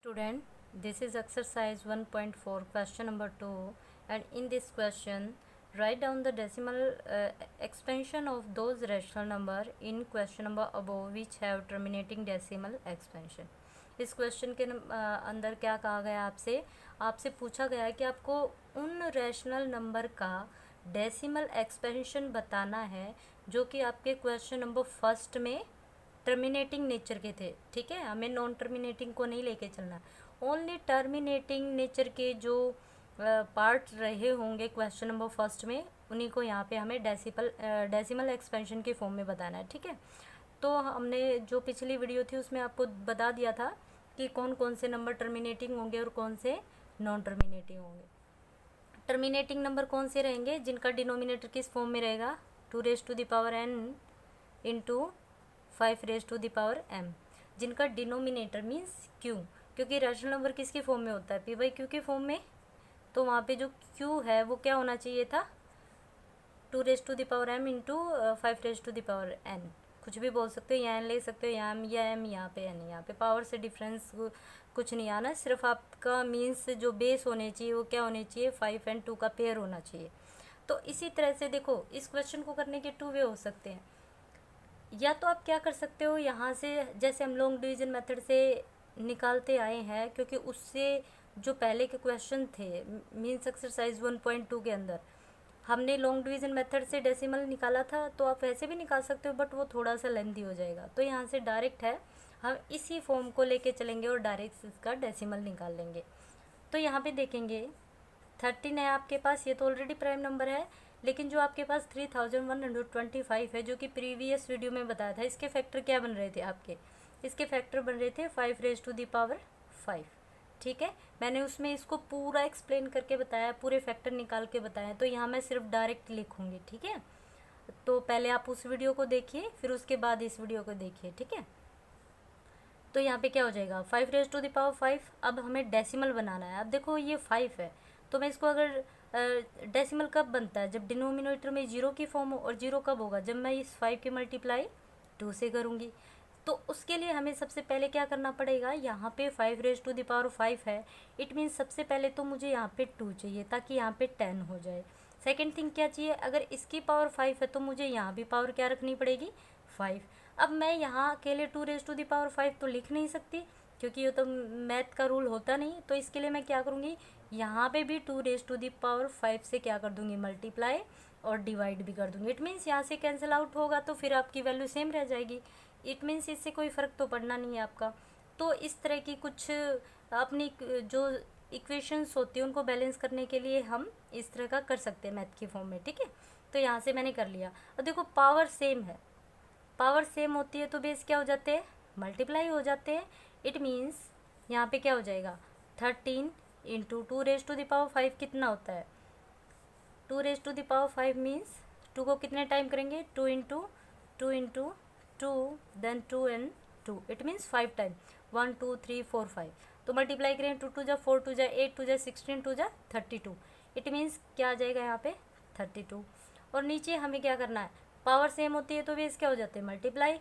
Student, this is exercise 1.4 question number 2, and in this question write down the decimal expansion of those rational number in question number above which have terminating decimal expansion. इस question के अंदर क्या कहा गया आपसे पूछा गया है कि आपको उन रैशनल नंबर का डेसिमल एक्सपेंशन बताना है जो कि आपके क्वेश्चन नंबर फर्स्ट में टर्मिनेटिंग नेचर के थे। ठीक है, हमें नॉन टर्मिनेटिंग को नहीं लेके चलना, ओनली टर्मिनेटिंग नेचर के जो पार्ट रहे होंगे क्वेश्चन नंबर फर्स्ट में उन्हीं को यहाँ पे हमें डेसिमल एक्सपेंशन के फॉर्म में बताना है। ठीक है, तो हमने जो पिछली वीडियो थी उसमें आपको बता दिया था कि कौन कौन से नंबर टर्मिनेटिंग होंगे और कौन से नॉन टर्मिनेटिंग होंगे। टर्मिनेटिंग नंबर कौन से रहेंगे? जिनका डिनोमिनेटर किस फॉर्म में रहेगा? 2n इंटू 5m, जिनका डिनोमिनेटर मीन्स q, क्योंकि रैशनल नंबर किसकी फॉर्म में होता है? p/q के फॉर्म में। तो वहाँ पे जो q है वो क्या होना चाहिए था? 2m इंटू 5n, कुछ भी बोल सकते हो, यहाँ ले सकते हो, यहाँ m या m, यहाँ पे n। यहाँ पे पावर से डिफरेंस कुछ नहीं आना, सिर्फ आपका मीन्स जो बेस होने चाहिए वो क्या होने चाहिए? 5 और 2 का पेयर होना चाहिए। तो इसी तरह से देखो, इस क्वेश्चन को करने के 2 वे हो सकते हैं। या तो आप क्या कर सकते हो, यहाँ से जैसे हम लॉन्ग डिवीजन मेथड से निकालते आए हैं, क्योंकि उससे जो पहले के क्वेश्चन थे मीन्स एक्सरसाइज 1.2 के अंदर हमने लॉन्ग डिवीजन मेथड से डेसिमल निकाला था, तो आप वैसे भी निकाल सकते हो, बट वो थोड़ा सा लेंथी हो जाएगा। तो यहाँ से डायरेक्ट है, हम इसी फॉर्म को लेके चलेंगे और डायरेक्ट इसका डेसिमल निकाल लेंगे। तो यहाँ पे देखेंगे 13 है आपके पास, ये तो ऑलरेडी प्राइम नंबर है, लेकिन जो आपके पास 3125 है, जो कि प्रीवियस वीडियो में बताया था, इसके फैक्टर क्या बन रहे थे आपके? इसके फैक्टर बन रहे थे 5 ठीक है, मैंने उसमें इसको पूरा एक्सप्लेन करके बताया, पूरे फैक्टर निकाल के बताया, तो यहाँ मैं सिर्फ डायरेक्ट लिखूँगी। ठीक है, तो पहले आप उस वीडियो को देखिए, फिर उसके बाद इस वीडियो को देखिए। ठीक है, तो यहाँ पे क्या हो जाएगा? 5 अब हमें डेसिमल बनाना है। अब देखो ये 5 है, तो मैं इसको अगर डेसिमल कब बनता है? जब डिनोमिनेटर में 0 की फॉर्म हो। और 0 कब होगा? जब मैं इस 5 की मल्टीप्लाई 2 से करूँगी। तो उसके लिए हमें सबसे पहले क्या करना पड़ेगा? यहाँ पे 5 है, इट मीन्स सबसे पहले तो मुझे यहाँ पे 2 चाहिए ताकि यहाँ पे 10 हो जाए। सेकेंड थिंग क्या चाहिए? अगर इसकी पावर 5 है तो मुझे यहाँ भी पावर क्या रखनी पड़ेगी? 5। अब मैं यहाँ अकेले 2 तो लिख नहीं सकती, क्योंकि ये तो मैथ का रूल होता नहीं। तो इसके लिए मैं क्या करूँगी? यहाँ पे भी 2 से क्या कर दूँगी? मल्टीप्लाई और डिवाइड भी कर दूँगी। इट मीन्स यहाँ से कैंसिल आउट होगा तो फिर आपकी वैल्यू सेम रह जाएगी। इट मीन्स इससे कोई फ़र्क तो पड़ना नहीं है आपका। तो इस तरह की कुछ अपनी जो इक्वेशंस होती है उनको बैलेंस करने के लिए हम इस तरह का कर सकते हैं मैथ की फॉर्म में। ठीक है, तो यहाँ से मैंने कर लिया। और देखो पावर सेम है, पावर सेम होती है तो बेस क्या हो जाते हैं? मल्टीप्लाई हो जाते हैं। इट मीन्स यहाँ पे क्या हो जाएगा? 13 इंटू 2 कितना होता है? 2 मीन्स 2 को कितने टाइम करेंगे? 2 into 2 then 2 and 2, it means 5 time. 1 2 3 4 5, तो मल्टीप्लाई करें 2 2 जा 4 2 जा 8 2 जा 16 2 जा 32। इट मीन्स क्या आ जाएगा यहाँ पे? 32। और नीचे हमें क्या करना है? पावर सेम होती है तो बेस क्या हो जाते हैं? मल्टीप्लाई।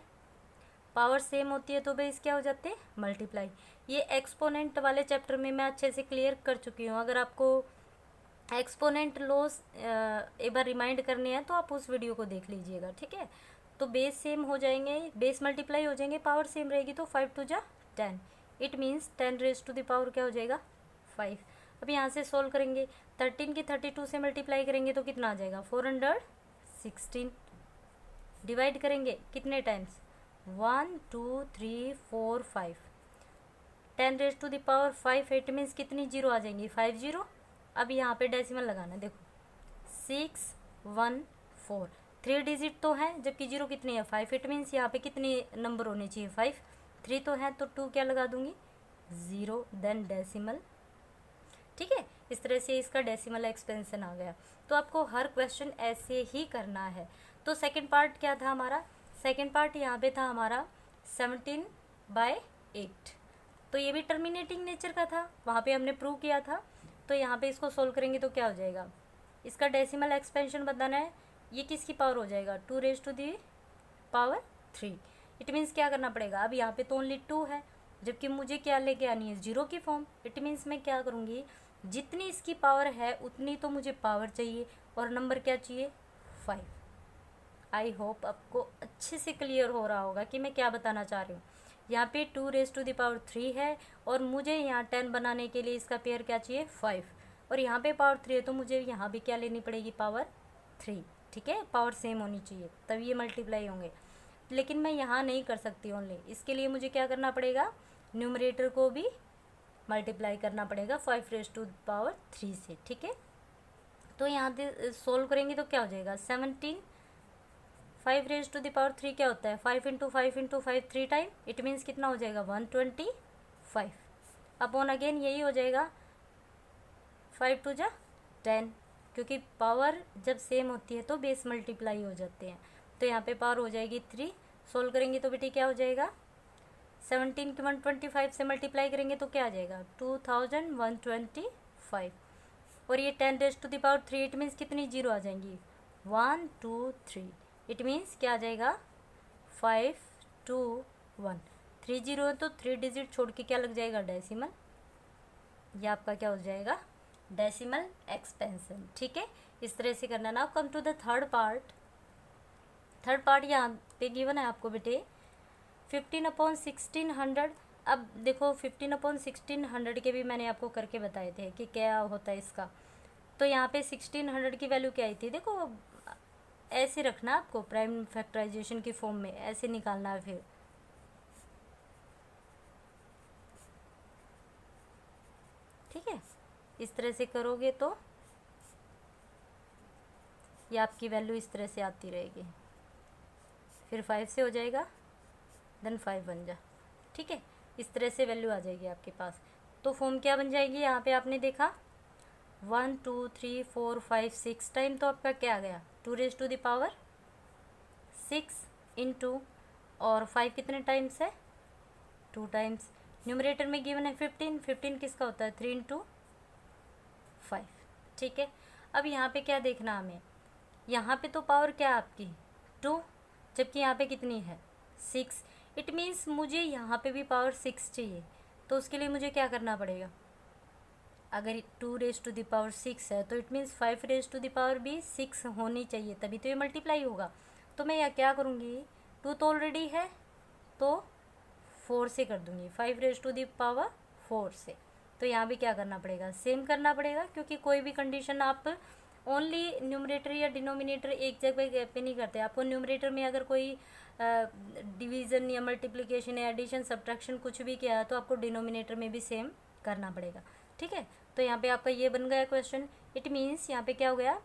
पावर सेम होती है तो बेस क्या हो जाते हैं? मल्टीप्लाई। ये एक्सपोनेंट वाले चैप्टर में मैं अच्छे से क्लियर कर चुकी हूँ। अगर आपको एक्सपोनेंट लॉस एक बार रिमाइंड करने हैं तो आप उस वीडियो को देख लीजिएगा। ठीक है, तो बेस सेम हो जाएंगे, बेस मल्टीप्लाई हो जाएंगे, पावर सेम रहेगी, तो 5 2 जा 10। इट मीन्स 10 क्या हो जाएगा? 5। अब यहाँ से सॉल्व करेंगे, 13 की 32 से मल्टीप्लाई करेंगे तो कितना आ जाएगा? 416। डिवाइड करेंगे कितने टाइम्स? 1 2 3 4 5। 10 इट मीन्स कितनी जीरो आ जाएंगी? 5 जीरो। अब यहाँ पे डेसिमल लगाना है, देखो 6 1 4, 3 डिजिट तो है, जबकि जीरो कितनी है? 5। इट मीन्स यहाँ पे कितने नंबर होने चाहिए? 5। 3 तो है तो 2 क्या लगा दूंगी? 0 देन डेसिमल। ठीक है, इस तरह से इसका डेसिमल एक्सपेंशन आ गया। तो आपको हर क्वेश्चन ऐसे ही करना है। तो सेकंड पार्ट क्या था हमारा? सेकंड पार्ट यहाँ पे था हमारा 17/8। तो ये भी टर्मिनेटिंग नेचर का था, वहाँ पे हमने प्रूव किया था। तो यहाँ पे इसको सोल्व करेंगे तो क्या हो जाएगा? इसका डेसिमल एक्सपेंशन बताना है। ये किसकी पावर हो जाएगा? 2 3। इट मीन्स क्या करना पड़ेगा? अब यहाँ पे तो ओनली 2 है, जबकि मुझे क्या लेके आनी है, ज़ीरो की फॉर्म। इट मीन्स मैं क्या करूँगी, जितनी इसकी पावर है उतनी तो मुझे पावर चाहिए, और नंबर क्या चाहिए, 5। आई होप आपको अच्छे से क्लियर हो रहा होगा कि मैं क्या बताना चाह रही हूँ। यहाँ पे 2⁻³ है, और मुझे यहाँ 10 बनाने के लिए इसका पेयर क्या चाहिए, 5। और यहाँ पे पावर 3 है, तो मुझे यहाँ भी क्या लेनी पड़ेगी, पावर 3। ठीक है, पावर सेम होनी चाहिए तभी ये मल्टीप्लाई होंगे। लेकिन मैं यहाँ नहीं कर सकती ओनली, इसके लिए मुझे क्या करना पड़ेगा, न्यूमरेटर को भी मल्टीप्लाई करना पड़ेगा 5⁻³ से। ठीक है, तो यहाँ से सोल्व करेंगे तो क्या हो जाएगा, 17। 5⁻³ क्या होता है, 5 × 5 × 5 3 टाइम, इट मीन्स कितना हो जाएगा, 125 अपॉन अगेन यही हो जाएगा 5 × 2 = 10, क्योंकि पावर जब सेम होती है तो बेस मल्टीप्लाई हो जाते हैं। तो यहाँ पे पावर हो जाएगी 3। सोल्व करेंगे तो बेटी क्या हो जाएगा, 17 की 125 से मल्टीप्लाई करेंगे तो क्या आ जाएगा, 2125। और ये 10⁻³ इट मीन्स कितनी जीरो आ जाएंगी, 1 2 3। इट मीन्स क्या आ जाएगा, 5 2 1। 3 जीरो है तो 3 डिजिट छोड़ के क्या लग जाएगा, डेसिमल। ये आपका क्या हो जाएगा, डेसिमल एक्सपेंशन। ठीक है, इस तरह से करना। Now come to the third part. Third part यहाँ पे गिवन है आपको बेटे 15/1600। अब देखो 15/1600 के भी मैंने आपको करके बताए थे कि क्या होता है इसका। तो यहाँ पे 1600 की वैल्यू क्या आई थी, देखो ऐसे रखना आपको, प्राइम फैक्टराइजेशन की फॉर्म में ऐसे निकालना है। फिर ठीक है, इस तरह से करोगे तो ये आपकी वैल्यू इस तरह से आती रहेगी। फिर 5 से हो जाएगा, देन 5 बन जा। ठीक है, इस तरह से वैल्यू आ जाएगी आपके पास। तो फॉर्म क्या बन जाएगी, यहाँ पे आपने देखा 1 2 3 4 5 6 टाइम, तो आपका क्या आ गया, 2⁻6 इंटू, और 5 कितने टाइम्स है, 2 टाइम्स। न्यूमरेटर में गिवन है 15। 15 किसका होता है, 3 × 5। ठीक है, अब यहाँ पे क्या देखना हमें, यहाँ पे तो पावर क्या आपकी 2, जबकि यहाँ पे कितनी है 6। इट मीन्स मुझे यहाँ पे भी पावर 6 चाहिए। तो उसके लिए मुझे क्या करना पड़ेगा, अगर 2⁻6 है तो इट मीन्स 5⁻ भी 6 होनी चाहिए, तभी तो ये मल्टीप्लाई होगा। तो मैं यहाँ क्या करूँगी, 2 तो ऑलरेडी है तो 4 से कर दूँगी, 5⁻4 से। तो यहाँ भी क्या करना पड़ेगा, सेम करना पड़ेगा, क्योंकि कोई भी कंडीशन आप ओनली न्यूमरेटर या डिनोमिनेटर एक जगह पे नहीं करते। आपको न्यूमरेटर में अगर कोई डिवीज़न या मल्टीप्लिकेशन या एडिशन सब्ट्रैक्शन कुछ भी किया है तो आपको डिनोमिनेटर में भी सेम करना पड़ेगा। ठीक है, तो यहाँ पे आपका ये बन गया क्वेश्चन। इट मीन्स यहाँ पे क्या हो गया,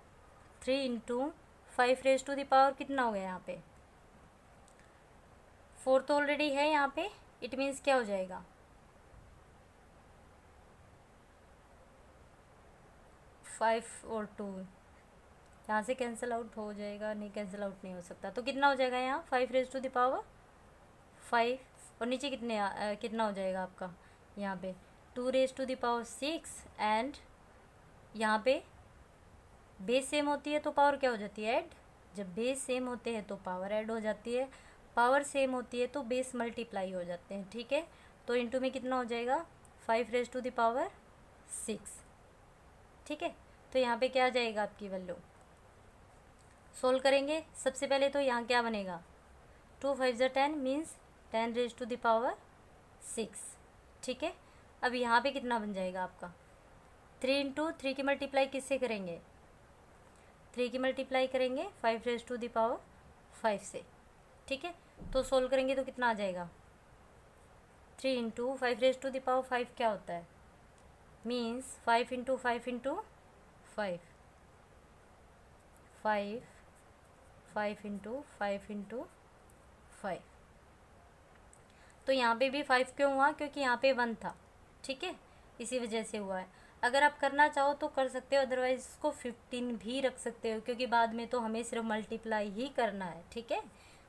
3 × 5⁻, कितना हो गया यहाँ पे, 4 तो ऑलरेडी है यहाँ पे। इट मीन्स क्या हो जाएगा, 5 और 2 यहाँ से कैंसिल आउट हो जाएगा, नहीं कैंसिल आउट नहीं हो सकता। तो कितना हो जाएगा यहाँ, 5⁻5, और नीचे कितना हो जाएगा आपका यहाँ पे 2⁻6। एंड यहाँ पे बेस सेम होती है तो पावर क्या हो जाती है, ऐड। जब बेस सेम होते हैं तो पावर ऐड हो जाती है, पावर सेम होती है तो बेस मल्टीप्लाई हो जाते हैं। ठीक है, तो इंटू में कितना हो जाएगा, 5⁻6। ठीक है, तो यहाँ पे क्या आ जाएगा आपकी वैल्यू, सोल्व करेंगे। सबसे पहले तो यहाँ क्या बनेगा, 2 5 = 10 मीन्स 10⁻6। ठीक है, अब यहाँ पे कितना बन जाएगा आपका, 3 × 3 की मल्टीप्लाई किससे करेंगे, 3 की मल्टीप्लाई करेंगे 5⁻5 से। ठीक है, तो सोल्व करेंगे तो कितना आ जाएगा, 3 × 5⁻5 क्या होता है, मीन्स 5 × 5 × 5, 5 5 × 5 × 5। तो यहाँ पे भी 5 क्यों हुआ, क्योंकि यहाँ पे 1 था। ठीक है, इसी वजह से हुआ है। अगर आप करना चाहो तो कर सकते हो, अदरवाइज इसको 15 भी रख सकते हो, क्योंकि बाद में तो हमें सिर्फ मल्टीप्लाई ही करना है। ठीक है,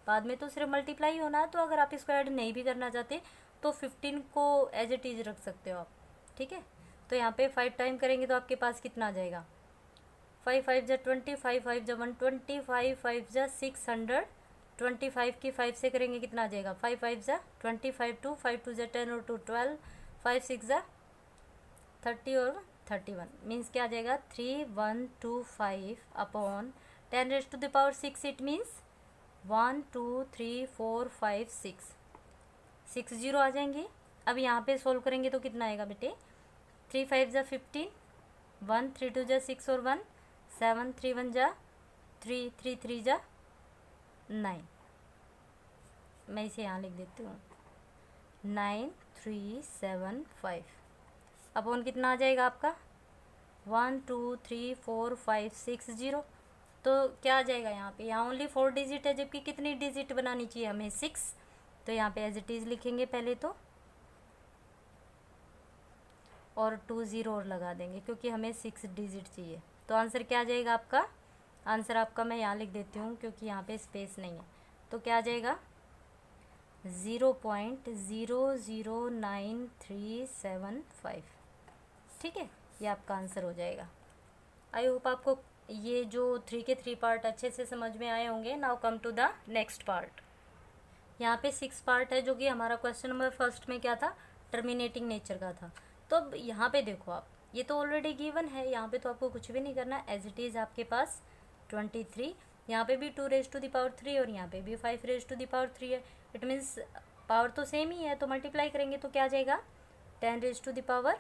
बाद में तो सिर्फ मल्टीप्लाई होना है। तो अगर आप इसको ऐड नहीं भी करना चाहते तो 15 को एज इट इज़ रख सकते हो आप। ठीक है, तो यहाँ पे 5 टाइम करेंगे तो आपके पास कितना आ जाएगा, 5 5 = 20, 5 5 = 120, 5 5 = 600 25 की 5 से करेंगे कितना आ जाएगा, 5 5 ज़ा 25, 2 5 2 ज़ा 10 और 2 12, 5 6 ज़ा 30 और 31, मीन्स क्या आ जाएगा 3125 upon 10 raise to the power 6, it means 1 2 3 4 5 6 zero आ जाएंगे। अब यहाँ पे सोल्व करेंगे तो कितना आएगा बेटे, 3 5 ज़ा 15, 1 3 2 ज़ा 6 और 1 7, 3 1 ज़ा 3, 3 3 ज़ा 9, मैं इसे यहाँ लिख देती हूँ 9375 अपॉन कितना आ जाएगा आपका 1 2 3 4 5 6 0। तो क्या आ जाएगा यहाँ पे, यहाँ ओनली 4 डिजिट है, जबकि कितनी डिजिट बनानी चाहिए हमें 6। तो यहाँ पे एज इट इज़ लिखेंगे पहले तो, और 2 0 और लगा देंगे क्योंकि हमें 6 डिजिट चाहिए। तो आंसर क्या आ जाएगा आपका, आंसर आपका मैं यहाँ लिख देती हूँ क्योंकि यहाँ पे स्पेस नहीं है। तो क्या आ जाएगा 0.009375, ठीक है, ये आपका आंसर हो जाएगा। आई होप आपको ये जो 3 के 3 पार्ट अच्छे से समझ में आए होंगे। Now come to the next part. यहाँ पे 6 पार्ट है जो कि हमारा क्वेश्चन नंबर फर्स्ट में क्या था, टर्मिनेटिंग नेचर का था। तो अब यहाँ पे देखो आप, ये तो ऑलरेडी गिवन है, यहाँ पे तो आपको कुछ भी नहीं करना, एज इट इज़ आपके पास 23, यहाँ पे भी 2 रेज़ टू द पावर 3 और यहाँ पे भी 5 रेज़ टू द पावर 3 है। इट मीन्स पावर तो सेम ही है, तो मल्टीप्लाई करेंगे तो क्या आ जाएगा 10 रेज़ टू द पावर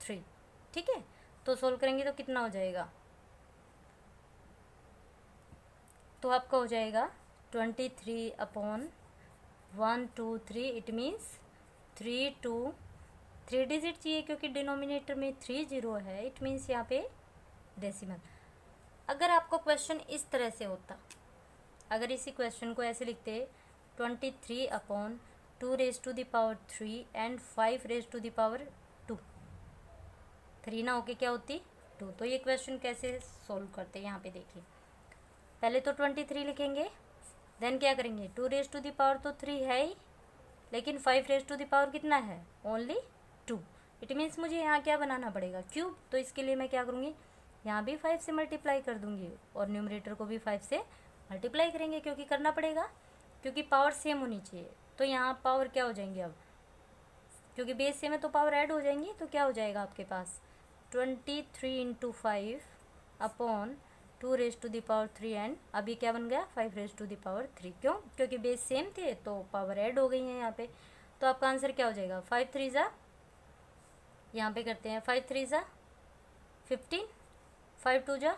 3, ठीक है। तो सोल्व करेंगे तो कितना हो जाएगा, तो आपका हो जाएगा 23 अपॉन 1 2 3, इट मीन्स 3 डिजिट चाहिए क्योंकि डिनोमिनेटर में 3 0 है, इट मीन्स यहाँ पे डेसिमल। अगर आपको क्वेश्चन इस तरह से होता, अगर इसी क्वेश्चन को ऐसे लिखते 23 upon 2 raise to the power 3 and 5 raise to the power 2, 3 ना होके क्या होती 2। तो ये क्वेश्चन कैसे सोल्व करते हैं, यहाँ पे देखिए, पहले तो 23 लिखेंगे, देन क्या करेंगे 2 रेज़ टू द पावर तो 3 है ही, लेकिन 5 रेज़ टू द पावर कितना है ओनली 2। इट मीन्स मुझे यहाँ क्या बनाना पड़ेगा क्यूब। तो इसके लिए मैं क्या करूँगी, यहाँ भी 5 से मल्टीप्लाई कर दूँगी और न्यूमरेटर को भी 5 से मल्टीप्लाई करेंगे क्योंकि करना पड़ेगा, क्योंकि पावर सेम होनी चाहिए। तो यहाँ पावर क्या हो जाएंगे अब, क्योंकि बेस सेम है तो पावर ऐड हो जाएंगी। तो क्या हो जाएगा आपके पास 23 into 5 upon 2 raise to the power 3 and अभी क्या बन गया 5 रेज़ टू द पावर 3। क्यों, क्योंकि बेस सेम थे तो पावर ऐड हो गई है यहाँ पे। तो आपका आंसर क्या हो जाएगा 5 3 ज़ा, यहाँ पे करते हैं 5 3 ज़ा 15, 5 2 ज़ा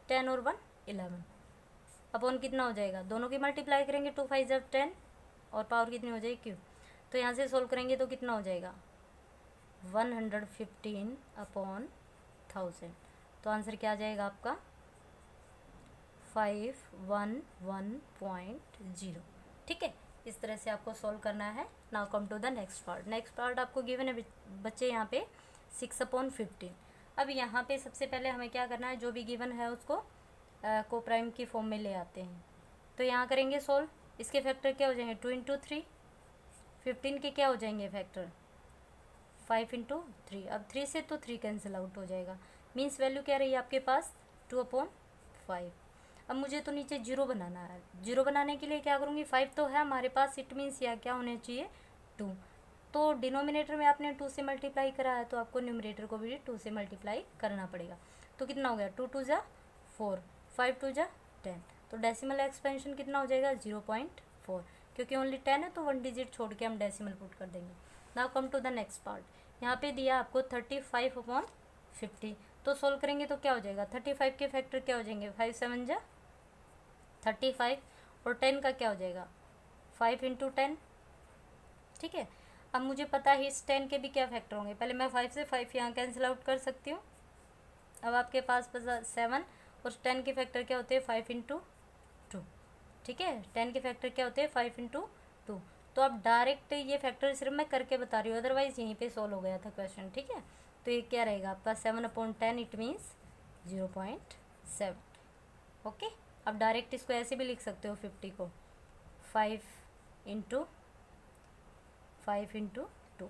10 और 1 11 अपॉन कितना हो जाएगा, दोनों की मल्टीप्लाई करेंगे 2 5 ज़ा 10 और पावर कितनी हो जाएगी क्यों। तो यहाँ से सोल्व करेंगे तो कितना हो जाएगा 115 अपॉन 1000। तो आंसर क्या आ जाएगा आपका 511.0, ठीक है। इस तरह से आपको सोल्व करना है। Now come to the next part. Next part आपको गिवन है बच्चे यहाँ पे 6/15। अब यहाँ पे सबसे पहले हमें क्या करना है, जो भी गिवन है उसको को प्राइम की फॉर्म में ले आते हैं। तो यहाँ करेंगे सोल्व, इसके फैक्टर क्या हो जाएंगे 2 इंटू 3, 15 के क्या हो जाएंगे फैक्टर 5 इंटू 3। अब 3 से तो 3 कैंसिल आउट हो जाएगा, मीन्स वैल्यू क्या रही है आपके पास 2/5। अब मुझे तो नीचे 0 बनाना है। 0 बनाने के लिए क्या करूँगी, 5 तो है हमारे पास, इट मीन्स यहाँ क्या होना चाहिए 2। तो डिनोमिनेटर में आपने 2 से मल्टीप्लाई करा है तो आपको न्यूमरेटर को भी 2 से मल्टीप्लाई करना पड़ेगा। तो कितना हो गया 2 2 ज़ा 4, 5 2 ज़ा 10। तो डेसिमल एक्सपेंशन कितना हो जाएगा 0.4, क्योंकि ओनली 10 है तो 1 डिजिट छोड़ के हम डेसिमल पुट कर देंगे। Now come to the next part. यहाँ पे दिया आपको 35/50। तो सोल्व करेंगे तो क्या हो जाएगा 35 के फैक्टर क्या हो जाएंगे 5 7 ज़ा 35 और 10 का क्या हो जाएगा 5 इंटू 10, ठीक है। अब मुझे पता है इस 10 के भी क्या फैक्टर होंगे, पहले मैं 5 से 5 यहाँ कैंसिल आउट कर सकती हूँ। अब आपके पास 7 और 10 के फैक्टर क्या होते हैं 5 इंटू 2, ठीक है। 10 के फैक्टर क्या होते हैं 5 इंटू 2। तो अब डायरेक्ट ये फैक्टर सिर्फ मैं करके बता रही हूँ, अदरवाइज़ यहीं पे सोल्व हो गया था क्वेश्चन, ठीक है। तो ये क्या रहेगा आपका 7/10, इट मीन्स 0.7, ओके। अब डायरेक्ट इसको ऐसे भी लिख सकते हो 50 को 5 इंटू 2,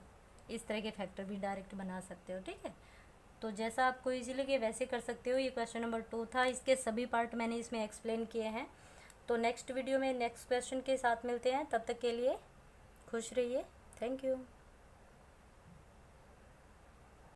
इस तरह के फैक्टर भी डायरेक्ट बना सकते हो, ठीक है। तो जैसा आपको इजी लगे वैसे कर सकते हो। ये क्वेश्चन नंबर 2 था, इसके सभी पार्ट मैंने इसमें एक्सप्लेन किए हैं। तो नेक्स्ट वीडियो में नेक्स्ट क्वेश्चन के साथ मिलते हैं, तब तक के लिए खुश रहिए। Thank you.